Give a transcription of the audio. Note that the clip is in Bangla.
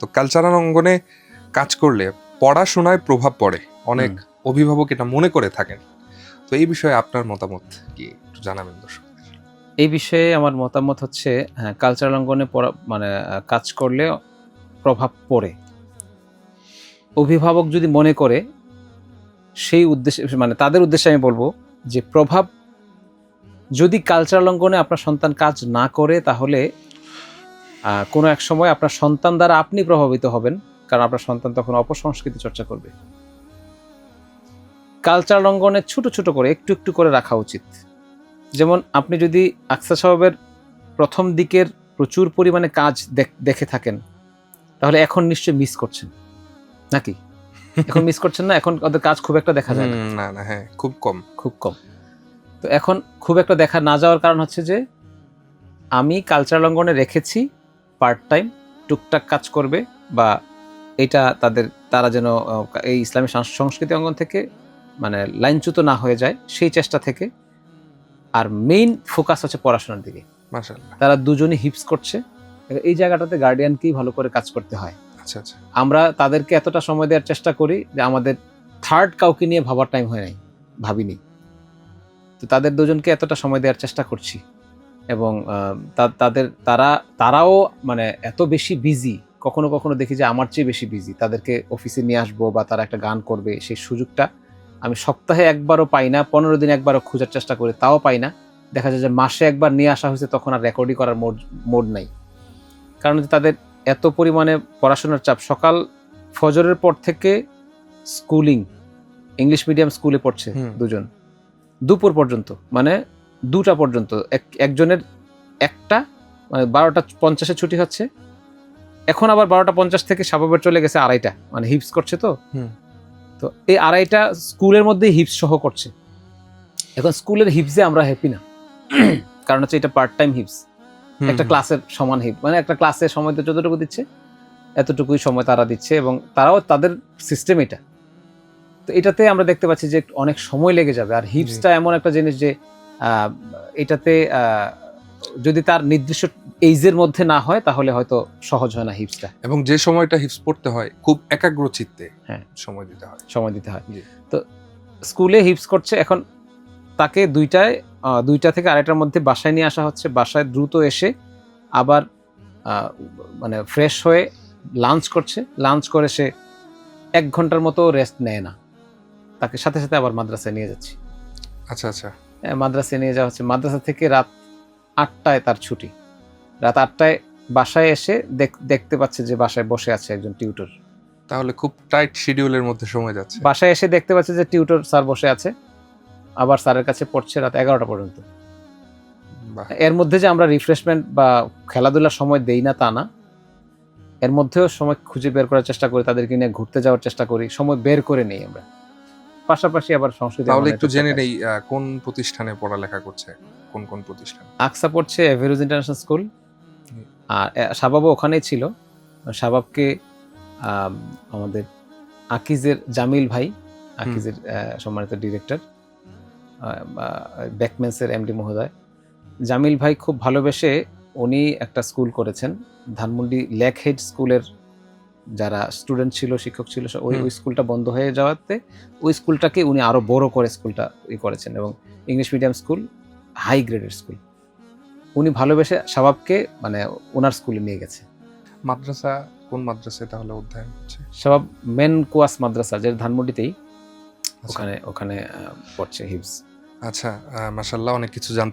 তো কালচারাল অঙ্গনে কাজ করলে পড়াশোনায় প্রভাব পড়ে, অনেক অভিভাবক এটা মনে করে থাকেন। তো এই বিষয়ে আপনার মতামত কি একটু জানাবেন দর্শক? এই বিষয়ে আমার মতামত হচ্ছে, হ্যাঁ, কালচারাল অঙ্গনে কাজ করলে প্রভাব পড়ে। অভিভাবক যদি মনে করে, সেই উদ্দেশ্যে মানে তাদের উদ্দেশ্যে আমি বলবো যে প্রভাব, যদি কালচারাল অঙ্গনে আপনার সন্তান কাজ না করে তাহলে কোনো এক সময় আপনার সন্তান দ্বারা আপনি প্রভাবিত হবেন, কারণ আপনার সন্তান তখন অপসংস্কৃতি চর্চা করবে। কালচারাল অঙ্গনে ছোট ছোট করে একটু একটু করে রাখা উচিত। যেমন আপনি যদি আকসা সাবাবের প্রথম দিকের প্রচুর পরিমাণে কাজ দেখে থাকেন, তাহলে এখন নিশ্চয়ই মিস করছেন নাকি? এখন মিস করছেন না? এখন ওদের কাজ খুব একটা দেখা যায় না। না না, হ্যাঁ, খুব কম। তো এখন খুব একটা দেখা না যাওয়ার কারণ হচ্ছে যে আমি কালচারাল অঙ্গনে রেখেছি পার্ট টাইম, টুকটাক কাজ করবে, বা এটা তারা যেন এই ইসলামী সংস্কৃতি অঙ্গন থেকে মানে লাইনচ্যুত না হয়ে যায়, সেই চেষ্টা থেকে। আর মেইন ফোকাস হচ্ছে পড়াশোনার দিকে। মাশাআল্লাহ। তারা দুজনই হিপস করছে। এই জায়গাটাতে গার্ডিয়ানকেই ভালো করে কাজ করতে হয়। আচ্ছা আচ্ছা। আমরা তাদেরকে এতটা সময় দেওয়ার চেষ্টা করি যে আমাদের থার্ড কাউকে নিয়ে ভাবার টাইম হয় নাই, ভাবিনি। তো তাদের দুজনকে এতটা সময় দেওয়ার চেষ্টা করছি, এবং তারাও মানে এত বেশি বিজি, কখনো কখনো দেখি যে আমার চেয়ে বেশি বিজি। তাদেরকে অফিসে নিয়ে আসবো বা তারা একটা গান করবে, সেই সুযোগটা আমি সপ্তাহে একবারও পাই না, 15 দিন একবারও খোঁজার চেষ্টা করি, তাও পাই না। দেখা যায় যে মাসে একবার নিয়ে আসা হয়েছে, তখন আর রেকর্ডই করার মোড নাই। কারণ তাদের এত পরিমাণে পড়াশোনার চাপ। সকাল ফজরের পর থেকে স্কুলিং, ইংলিশ মিডিয়াম স্কুলে পড়ছে দুজন, দুপুর পর্যন্ত, মানে 2টা পর্যন্ত। একজনের একটা মানে 12:50 ছুটি হচ্ছে, এখন আবার 12:50 থেকে সাবাবের চলে গেছে 2:30, মানে হিপস করছে। তো এই 2:30 স্কুলের মধ্যেই হিপস সহ করছে। এখন স্কুলের হিপসে আমরা হ্যাপি না, কারণ হচ্ছে এটা পার্ট টাইম হিপস, একটা ক্লাসের সমান হিপ, মানে একটা ক্লাসের সময় তো যতটুকু দিচ্ছে এতটুকুই সময় তারা দিচ্ছে, এবং তারাও তাদের সিস্টেম এটা। তো এটাতে আমরা দেখতে পাচ্ছি যে অনেক সময় লেগে যাবে। আর হিপসটা এমন একটা জিনিস যে এটাতে যদি তার নির্দিষ্ট এইজের মধ্যে না হয় তাহলে হয়তো সহজ হয় না হিপসটা। এবং যে সময়টা হিপস পড়তে হয় খুব একাগ্র চিত্তে সময় দিতে হয়। তো স্কুলে হিপস করছে, এখন তাকে 2টা থেকে 2:30টার মধ্যে বাসায় নিয়ে আসা হচ্ছে। বাসায় দ্রুত এসে আবার মানে ফ্রেশ হয়ে লাঞ্চ করছে। লাঞ্চ করে সে 1 ঘন্টার মতো রেস্ট নেয় না, তাকে সাথে সাথে আবার মাদ্রাসায় নিয়ে যাচ্ছি। আচ্ছা আচ্ছা। মাদ্রাসায় নিয়ে যাওয়া হচ্ছে। মাদ্রাসা থেকে রাত 8টায় তার ছুটি। রাত 8টায় বাসায় এসে দেখতে পাচ্ছে যে বাসায় বসে আছে একজন টিউটর। তাহলে খুব টাইট শিডিউলের মধ্যে সময় যাচ্ছে। বাসায় এসে দেখতে পাচ্ছে যে টিউটর স্যার বসে আছে, আবার স্যারের কাছে পড়ছে রাত 11টা পর্যন্ত। এর মধ্যে যে আমরা রিফ্রেশমেন্ট বা খেলাধুলার সময় দেই না তা না, এর মধ্যেও সময় খুঁজে বের করার চেষ্টা করি, তাদেরকে নিয়ে ঘুরতে যাওয়ার চেষ্টা করি, সময় বের করে নেই আমরা। পাশাপাশি আবার সংস্কৃতি। তাহলে একটু জেনে নেই কোন প্রতিষ্ঠানে পড়ালেখা করছে, কোন প্রতিষ্ঠান? আকসা পড়ছে এভারুজ ইন্টারন্যাশনাল স্কুল, আর শাবাবও ওখানেই ছিল। শাবাবকে আমাদের আকিজের জামিল ভাই, আকিজের সম্মানিত ডিরেক্টর, ব্যাকমেন্সের এমডি মহোদয় জামিল ভাই খুব ভালোবেসে উনি একটা স্কুল করেছেন ধানমন্ডি লেক হেড স্কুলের। যারা স্টুডেন্ট ছিল, শিক্ষক ছিল, ওই স্কুলটা বন্ধ হয়ে যাওয়াতে ওই স্কুলটাকে উনি আরো বড় করে স্কুলটা করেছেন, এবং ইংলিশ মিডিয়াম স্কুল, হাই গ্রেডের স্কুল। উনি ভালোবেসে শাবাবকে মানে ওনার স্কুলে নিয়ে গেছে। মাদ্রাসা কোন মাদ্রাসায় তাহলে অধ্যয়ন করছে? শাবাব মেন কুয়াস মাদ্রাসা, যে ধানমন্ডিতেই, ওখানে পড়ছে হিপস। আচ্ছা, মাশাআল্লাহ, অনেক কিছু জানতে